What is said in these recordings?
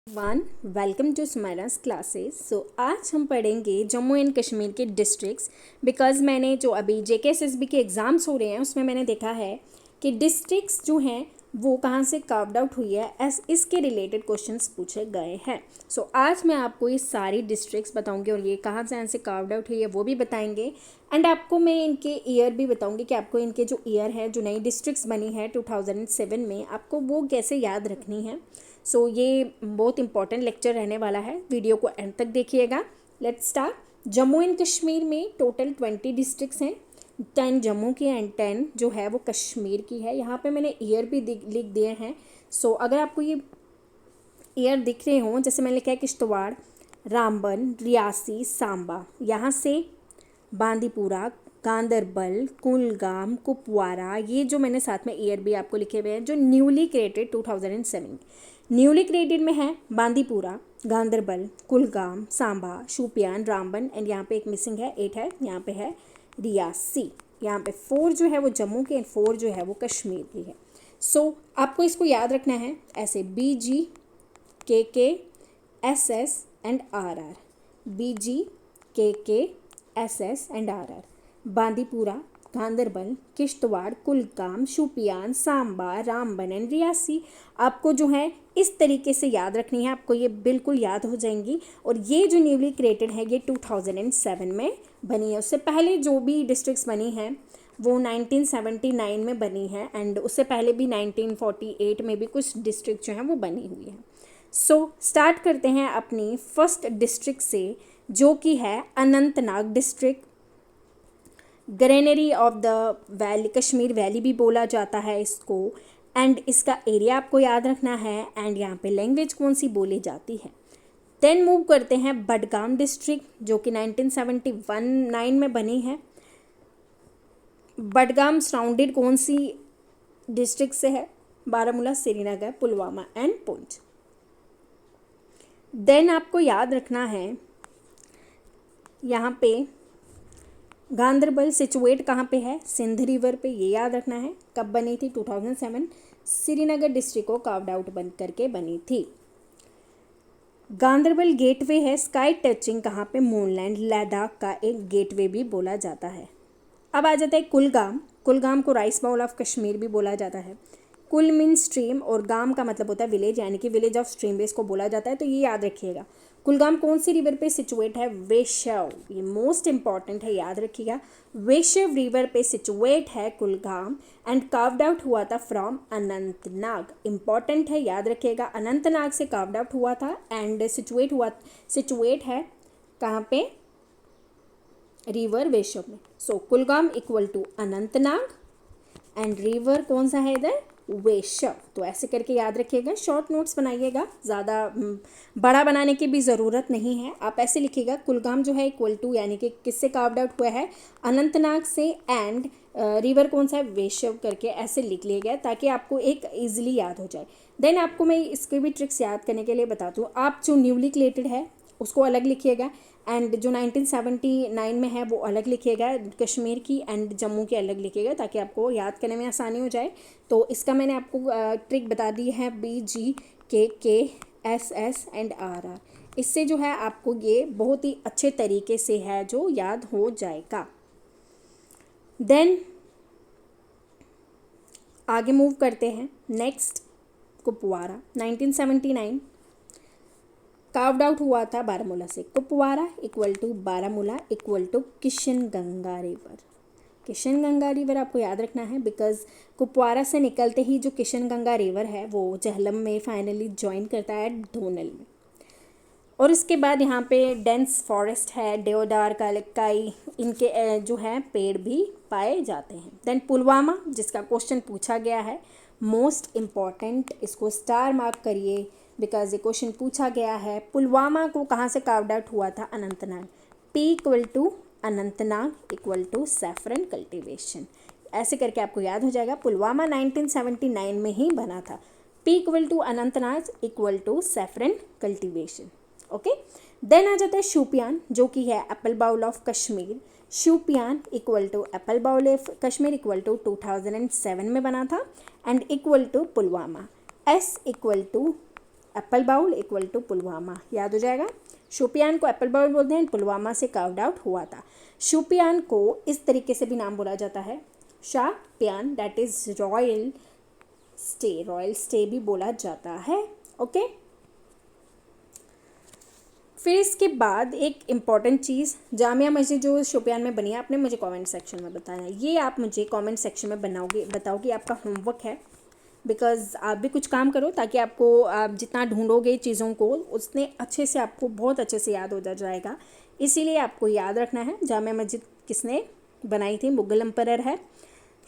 One welcome to Sumaira's classes. आज हम पढ़ेंगे जम्मू एंड कश्मीर के डिस्ट्रिक्ट्स। बिकॉज़ मैंने जो अभी JKSSB के एग्ज़ाम्स हो रहे हैं उसमें मैंने देखा है कि डिस्ट्रिक्ट्स जो हैं वो कहाँ से कार्व्ड आउट हुई है, इसके रिलेटेड क्वेश्चंस पूछे गए हैं। आज मैं आपको ये सारी डिस्ट्रिक्ट्स बताऊंगी और ये कहाँ से कार्व्ड आउट हुई है वो भी बताएंगे। एंड आपको मैं इनके ईयर भी बताऊंगी कि आपको इनके जो ईयर है, जो नई डिस्ट्रिक्ट्स बनी है 2007 में, आपको वो कैसे याद रखनी है। ये बहुत इंपॉर्टेंट लेक्चर रहने वाला है, वीडियो को एंड तक देखिएगा। Let's start. Jammu and Kashmir में टोटल 20 डिस्ट्रिक्ट्स हैं। 10 जम्मू की एंड 10 जो है वो कश्मीर की है। यहाँ पे मैंने ईयर भी लिख दिए हैं। अगर आपको ये ईयर दिख रहे हों, जैसे मैंने लिखा है किश्तवाड़, रामबन, रियासी, सांबा, यहाँ से बांदीपुरा, गांदरबल, कुलगाम, कुपवारा, ये जो मैंने साथ में ईयर भी आपको लिखे हुए हैं जो न्यूली क्रिएटेड 2007 न्यूली क्रिएटेड में है बांदीपुरा, गांदरबल, कुलगाम, सांबा, शोपियान, रामबन एंड यहाँ पे एक मिसिंग है, 8 है, यहाँ पे है रियासी। यहाँ पे 4 जो है वो जम्मू के एंड 4 जो है वो कश्मीर की है। आपको इसको याद रखना है ऐसे BG, KK, SS and RR। BG, KK, SS and RR। Bandipora, Ganderbal, Kishtwar, Kulgam, Shopian, Samba, Ramban and Reasi. आपको जो है इस तरीके से याद रखनी है, आपको ये बिल्कुल याद हो जाएंगी। और ये जो न्यूली क्रिएटेड है ये 2007 में बनी है। उससे पहले जो भी डिस्ट्रिक्ट्स बनी हैं वो 1979 में बनी है एंड उससे पहले भी 1948 में भी कुछ डिस्ट्रिक्ट जो हैं वो बनी हुई है। स्टार्ट करते हैं अपनी फर्स्ट डिस्ट्रिक्ट से, जो कि है Anantnag district. Granary of the valley, Kashmir valley भी बोला जाता है इसको। एंड इसका एरिया आपको याद रखना है एंड यहाँ पे लैंग्वेज कौन सी बोली जाती है। देन मूव करते हैं बडगाम डिस्ट्रिक्ट, जो कि 1979 में बनी है। बडगाम सराउंडेड कौन सी डिस्ट्रिक्ट से है? बारामूला, श्रीनगर, पुलवामा एंड पुंछ। देन आपको याद रखना है यहाँ पे गांदरबल सिचुएट कहाँ पे है? सिंध रिवर पे, ये याद रखना है। कब बनी थी? 2007। श्रीनगर डिस्ट्रिक्ट को कार्व्ड आउट बन करके बनी थी। गांदरबल गेटवे है स्काई टचिंग कहाँ पे? मूनलैंड, लद्दाख का एक गेटवे भी बोला जाता है। अब आ जाता है कुलगाम। कुलगाम को राइस बाउल ऑफ कश्मीर भी बोला जाता है। कुल मीन स्ट्रीम और गाम का मतलब होता है विलेज, यानी कि विलेज ऑफ स्ट्रीम बेस को बोला जाता है। तो ये याद रखिएगा। कुलगाम कौन सी रिवर पे सिचुएट है? वेशव। ये मोस्ट इंपॉर्टेंट है, याद रखिएगा। वेशव रिवर पे सिचुएट है कुलगाम एंड कार्व्ड आउट हुआ था फ्रॉम अनंतनाग। इंपॉर्टेंट है, याद रखिएगा। अनंतनाग से कार्व्ड आउट हुआ था एंड सिचुएट है कहाँ पे? रिवर वेशव में। Kulgam equal to Anantnag and river कौन सा है इधर? वेशव। तो ऐसे करके याद रखिएगा, शॉर्ट नोट्स बनाइएगा, ज़्यादा बड़ा बनाने की भी ज़रूरत नहीं है। आप ऐसे लिखिएगा, कुलगाम जो है इक्वल टू, यानी कि किससे कार्व्ड आउट हुआ है? अनंतनाग से एंड रिवर कौन सा है? वेशव करके ऐसे लिख लिया गया ताकि आपको एक ईजिली याद हो जाए। देन आपको मैं इसके भी ट्रिक्स याद करने के लिए बताती हूँ। आप जो न्यूली क्रिएटेड है उसको अलग लिखिएगा एंड जो 1979 में है वो अलग लिखिएगा, कश्मीर की एंड जम्मू की अलग लिखिएगा ताकि आपको याद करने में आसानी हो जाए। तो इसका मैंने आपको ट्रिक बता दी है, BG, KK, SS and RR। इससे जो है आपको ये बहुत ही अच्छे तरीके से है जो याद हो जाएगा। देन आगे मूव करते हैं। नेक्स्ट कुपवारा, 1979 कार्व्ड आउट हुआ था बारामूला से। Kupwara equal to Baramulla equal to Kishanganga river. Kishanganga river आपको याद रखना है बिकॉज कुपवारा से निकलते ही जो किशनगंगा रिवर है वो झेलम में फाइनली ज्वाइन करता है धोनल में। और इसके बाद यहाँ पे डेंस फॉरेस्ट है, देवदार, कालिकाई, इनके जो है पेड़ भी पाए जाते हैं। देन पुलवामा, जिसका क्वेश्चन पूछा गया है, मोस्ट इम्पॉर्टेंट, इसको स्टार मार्क करिए बिकॉज ये क्वेश्चन पूछा गया है। पुलवामा को कहाँ से कार्व्ड आउट हुआ था? Anantnag. P equal to Anantnag equal to saffron cultivation. ऐसे करके आपको याद हो जाएगा। पुलवामा 1979 में ही बना था। P equal to Anantnag equal to saffron cultivation. Okay. Then आ जाता है शोपियान, जो कि है apple bowl of Kashmir. Shopian equal to apple bowl of Kashmir equal to 2007 में बना था and equal to Pulwama. S equal to apple bowl equal to Pulwama, याद हो जाएगा। शोपियान को एप्पल बाउल बोलते हैं, पुलवामा से कार्व्ड आउट हुआ था। शोपियान को इस तरीके से भी नाम बोला जाता है, शाह पियान, दैट इज़ रॉयल स्टे भी बोला जाता है। ओके, फिर इसके बाद एक इम्पॉर्टेंट चीज़, जामिया मस्जिद जो शोपियान में बनी है, आपने मुझे कमेंट सेक्शन में बताना। ये आप मुझे कमेंट सेक्शन में बताओगे, आपका होमवर्क है। बिकॉज़ आप भी कुछ काम करो ताकि आपको, आप जितना ढूंढोगे चीज़ों को उतने अच्छे से आपको बहुत अच्छे से याद हो जाएगा। इसीलिए आपको याद रखना है जामिया मस्जिद किसने बनाई थी, मुगल एम्परर है,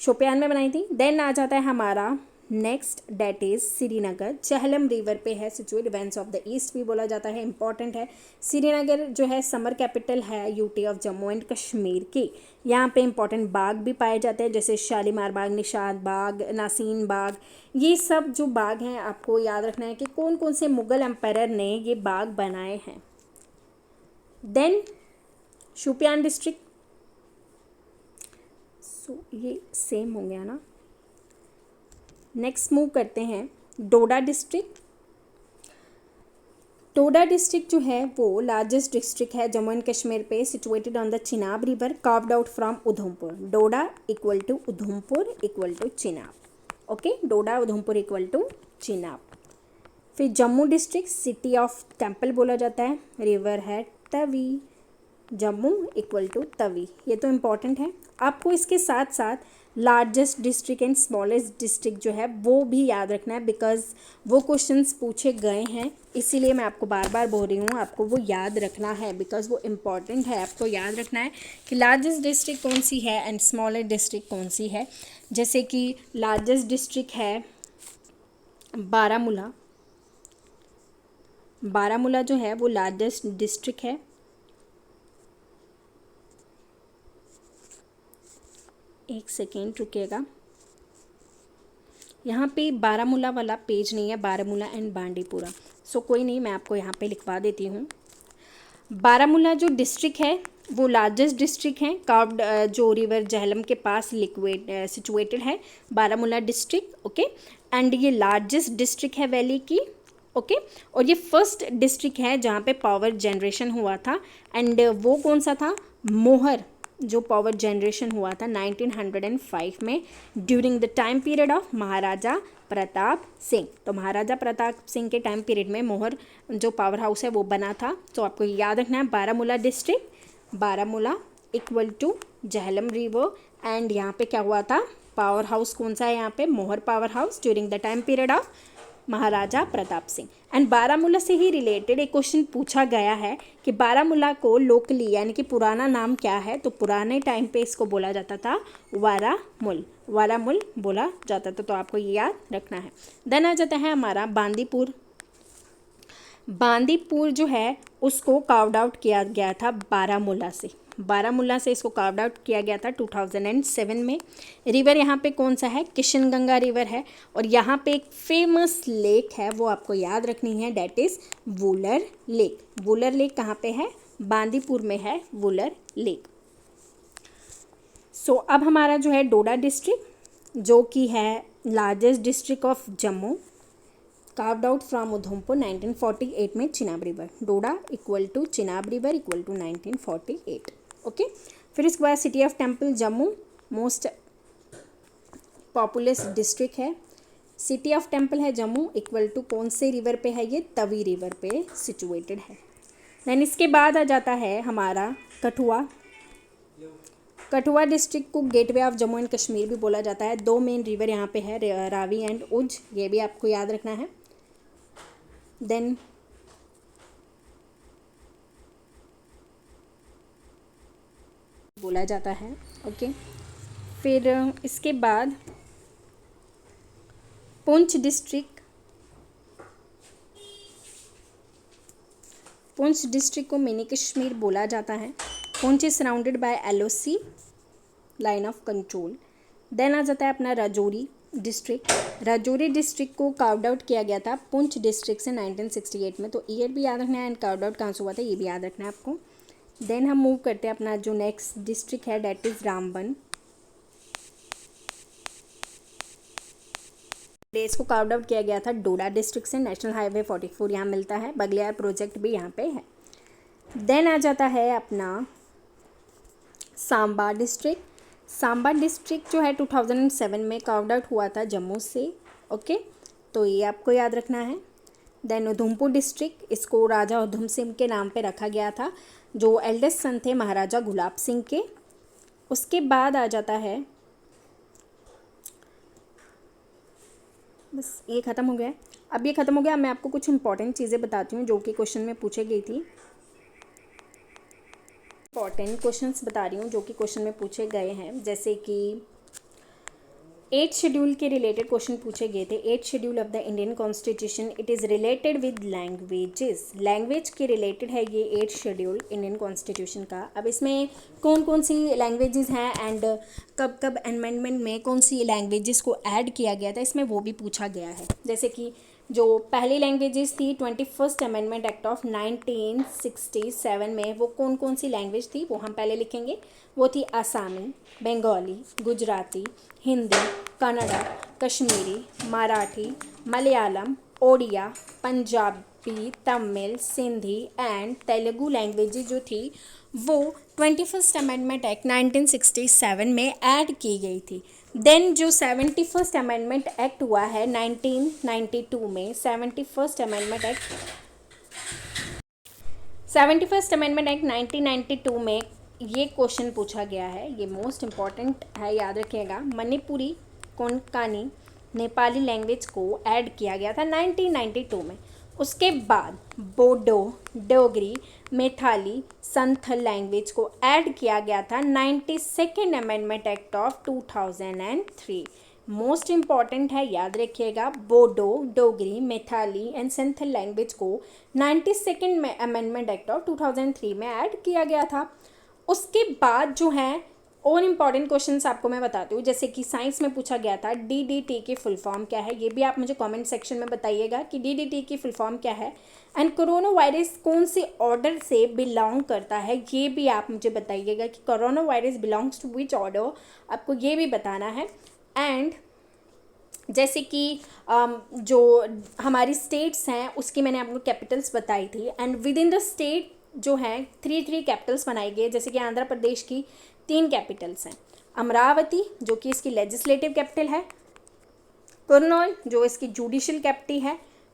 शोपियान में बनाई थी। देन आ जाता है हमारा next, date is Srinagar, Jhelum river पे है situate, events of the east भी बोला जाता है, इंपॉर्टेंट है। श्रीनगर जो है समर कैपिटल है UT of Jammu and Kashmir की। यहाँ पे इंपॉर्टेंट बाग भी पाए जाते हैं, जैसे शालीमार बाग, निशात बाग, नासीन बाग। ये सब जो बाग हैं आपको याद रखना है कि कौन कौन से मुग़ल एम्पायर ने ये बाग बनाए हैं। देन शोपियान डिस्ट्रिक्ट, सो ये सेम हो गया ना। नेक्स्ट मूव करते हैं डोडा डिस्ट्रिक्ट। डोडा डिस्ट्रिक्ट जो है वो लार्जेस्ट डिस्ट्रिक्ट है जम्मू एंड कश्मीर पे, situated on the Chenab river, carved out from Udhampur. Doda equal to Udhampur equal to Chenab. Okay, Doda Udhampur equal to Chenab. फिर Jammu district, city of temple बोला जाता है, रिवर है तवी, जम्मू इक्वल टू तवी। ये तो इम्पॉर्टेंट है। आपको इसके साथ साथ largest district and smallest district जो है वो भी याद रखना है, बिकॉज वो क्वेश्चंस पूछे गए हैं। इसीलिए मैं आपको बार बार बोल रही हूँ, आपको वो याद रखना है, बिकॉज वो इम्पॉर्टेंट है। आपको याद रखना है कि लार्जेस्ट डिस्ट्रिक्ट कौन सी है एंड स्मॉलेस्ट डिस्ट्रिक्ट कौन सी है। जैसे कि लार्जेस्ट डिस्ट्रिक्ट है बारामूला, बारामूला जो है वो लार्जेस्ट डिस्ट्रिक्ट है। एक सेकेंड रुकिएगा, यहाँ पे बारामूला वाला पेज नहीं है, बारामूला एंड बांडीपुरा। सो कोई नहीं, मैं आपको यहाँ पे लिखवा देती हूँ। बारामूला जो डिस्ट्रिक्ट है वो लार्जेस्ट डिस्ट्रिक्ट है, कार्व्ड जो रिवर झेलम के पास सिचुएटेड है बारामूला डिस्ट्रिक्ट। ओके, एंड ये लार्जेस्ट डिस्ट्रिक्ट है वैली की। ओके, और ये फर्स्ट डिस्ट्रिक्ट है जहाँ पे पावर जनरेशन हुआ था, एंड वो कौन सा था, मोहर जो पावर जनरेशन हुआ था 1905 में, during the time period of Maharaja Pratap Singh. तो महाराजा प्रताप सिंह के टाइम पीरियड में मोहर जो पावर हाउस है वो बना था। तो आपको याद रखना है Baramulla district, Baramulla equal to Jhelum river, and यहाँ पे क्या हुआ था, पावर हाउस कौन सा है यहाँ पे, मोहर power house, during the time period of Maharaja Pratap Singh. And Baramulla से ही रिलेटेड एक क्वेश्चन पूछा गया है कि बारामूला को लोकली यानी कि पुराना नाम क्या है, तो पुराने टाइम पे इसको बोला जाता था वारामुल, वारामुल बोला जाता था। तो आपको ये याद रखना है। देन आ जाता है हमारा बांदीपुर। बांदीपुर जो है उसको कार्व्ड आउट किया गया था बारामूला से, बारामूला से इसको कार्व्ड आउट किया गया था 2007 में। रिवर यहाँ पे कौन सा है, किशनगंगा रिवर है। और यहाँ पे एक फेमस लेक है वो आपको याद रखनी है, that is Wular lake. Wular lake कहाँ पे है, बांदीपुर में है वुलर लेक। सो अब हमारा जो है डोडा डिस्ट्रिक्ट जो कि है largest district of Jammu, carved out from Udhampur 1948 में, Chenab river. Doda equal to Chenab river equal to 1948। Okay, फिर इसके बाद city of temple Jammu, most populous district है। सिटी ऑफ टेम्पल है जम्मू, इक्वल टू कौन से रिवर पे है, ये तवी रिवर पे सिचुएटेड है। देन इसके बाद आ जाता है हमारा कठुआ। कठुआ डिस्ट्रिक्ट को gateway of Jammu and Kashmir भी बोला जाता है। दो मेन रिवर यहाँ पे है, रावी एंड उज, ये भी आपको याद रखना है। देन बोला जाता है। ओके, फिर इसके बाद पुंछ डिस्ट्रिक्ट, पुंछ डिस्ट्रिक्ट को मिनी कश्मीर बोला जाता है। Poonch is surrounded by LOC line of control. Then आ जाता है अपना राजौरी डिस्ट्रिक्ट। राजौरी डिस्ट्रिक्ट को कार्व्ड आउट किया गया था पुंछ डिस्ट्रिक्ट से 1968 में। तो ईयर भी याद रखना है एंड कार्व्ड आउट कहाँ से हुआ था ये भी याद रखना है आपको। देन हम मूव करते हैं अपना जो नेक्स्ट डिस्ट्रिक्ट है, डेट इज़ रामबन। डेज को कार्व आउट किया गया था डोडा डिस्ट्रिक्ट से। नेशनल हाईवे 44 यहाँ मिलता है। बगलियार प्रोजेक्ट भी यहाँ पे है। देन आ जाता है अपना सांबा डिस्ट्रिक्ट। सांबा डिस्ट्रिक्ट जो है 2007 में कार्व आउट हुआ था जम्मू से। ओके, तो ये आपको याद रखना है। देन उधमपुर डिस्ट्रिक्ट, इसको राजा उधम सिंह के नाम पे रखा गया था, जो एल्डेस्ट सन थे महाराजा गुलाब सिंह के। उसके बाद आ जाता है, बस ये ख़त्म हो गया। अब ये ख़त्म हो गया, मैं आपको कुछ इंपॉर्टेंट चीज़ें बताती हूँ जो कि क्वेश्चन में पूछे गई थी। इंपॉर्टेंट क्वेश्चंस बता रही हूँ जो कि क्वेश्चन में पूछे गए हैं, जैसे कि 8th शेड्यूल के रिलेटेड क्वेश्चन पूछे गए थे। 8th schedule of the Indian constitution, it is related with languages. Language के रिलेटेड है ये 8th शेड्यूल इंडियन कॉन्स्टिट्यूशन का। अब इसमें कौन कौन सी लैंग्वेजेस हैं एंड कब कब अमेंडमेंट में कौन सी लैंग्वेजेस को ऐड किया गया था, इसमें वो भी पूछा गया है। जैसे कि जो पहली लैंग्वेजेस थी 21st अमेंडमेंट एक्ट ऑफ 1967 में, वो कौन कौन सी लैंग्वेज थी वो हम पहले लिखेंगे। वो थी आसामी, बंगाली, गुजराती, हिंदी, कन्नड़ा, कश्मीरी, मराठी, मलयालम, ओडिया, पंजाबी, तमिल, सिंधी एंड तेलुगु लैंग्वेजेस जो थी वो 21st अमेंडमेंट एक्ट 1967 में ऐड की गई थी। देन जो 71st अमेंडमेंट एक्ट हुआ है 1992 में, 71st अमेंडमेंट एक्ट 1992 में ये क्वेश्चन पूछा गया है। ये मोस्ट इम्पॉर्टेंट है, याद रखिएगा। मणिपुरी, कोंकणी, नेपाली लैंग्वेज को ऐड किया गया था 1992 में। उसके बाद बोडो, डोगरी, मैथिली, संथल लैंग्वेज को ऐड किया गया था 92nd amendment act of 2003। Most important है, याद रखिएगा। बोडो, डोगरी, मैथिली एंड संथल लैंग्वेज को 92nd अमेंडमेंट एक्ट ऑफ 2003 में ऐड किया गया था। उसके बाद जो है और इम्पॉर्टेंट क्वेश्चंस आपको मैं बताती हूँ, जैसे कि साइंस में पूछा गया था DDT की फुल फॉर्म क्या है। ये भी आप मुझे कमेंट सेक्शन में बताइएगा कि DDT की फुल फॉर्म क्या है। एंड कोरोना वायरस कौन से ऑर्डर से बिलोंग करता है, ये भी आप मुझे बताइएगा कि corona virus belongs to which order, आपको ये भी बताना है। एंड जैसे कि जो हमारी स्टेट्स हैं उसकी मैंने आपको कैपिटल्स बताई थी। And with in the state जो हैं 3 कैपिटल्स बनाई गई, जैसे कि आंध्र प्रदेश की 3 कैपिटल्स हैं। अमरावती जो कि इसकी लेजिस्लेटिव कैपिटल है, कुर्नूल जो इसकी जुडिशियल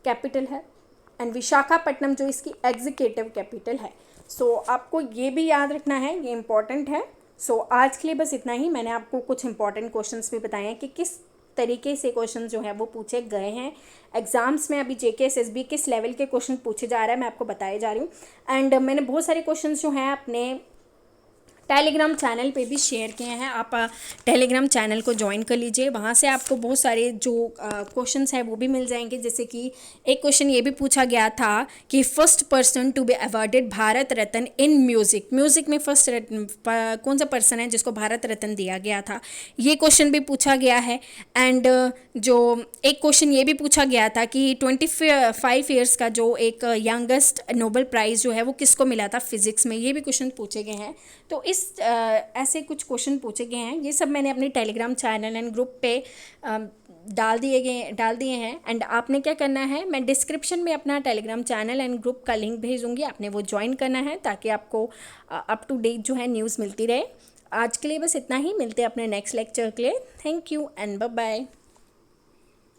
कैपिटल है एंड विशाखापट्टनम जो इसकी एग्जीक्यूटिव कैपिटल है। सो आपको ये भी याद रखना है, ये इंपॉर्टेंट है। सो आज के लिए बस इतना ही। मैंने आपको कुछ इंपॉर्टेंट क्वेश्चंस भी बताए हैं कि किस तरीके से क्वेश्चन जो है वो पूछे गए हैं एग्जाम्स में। अभी JK SSB किस लेवल के क्वेश्चन पूछे जा रहा है मैं आपको बताए जा रही हूँ। एंड मैंने बहुत सारे क्वेश्चंस जो हैं अपने टेलीग्राम चैनल पे भी शेयर किए हैं। आप टेलीग्राम चैनल को ज्वाइन कर लीजिए, वहाँ से आपको बहुत सारे जो क्वेश्चंस हैं वो भी मिल जाएंगे। जैसे कि एक क्वेश्चन ये भी पूछा गया था कि first person to be awarded Bharat Ratna in music, music में फर्स्ट कौन सा पर्सन है जिसको भारत रत्न दिया गया था, ये क्वेश्चन भी पूछा गया है। एंड जो एक क्वेश्चन ये भी पूछा गया था कि 25 ईयर्स का जो एक यंगेस्ट नोबेल प्राइज़ जो है वो किसको मिला था फिज़िक्स में, ये भी क्वेश्चन पूछे गए हैं। तो ऐसे कुछ क्वेश्चन पूछे गए हैं। ये सब मैंने अपने टेलीग्राम चैनल एंड ग्रुप पे डाल दिए हैं। एंड आपने क्या करना है, मैं डिस्क्रिप्शन में अपना टेलीग्राम चैनल एंड ग्रुप का लिंक भेजूँगी, आपने वो ज्वाइन करना है ताकि आपको अप टू डेट जो है न्यूज़ मिलती रहे। आज के लिए बस इतना ही, मिलते हैं अपने नेक्स्ट लेक्चर के लिए। Thank you and bye bye.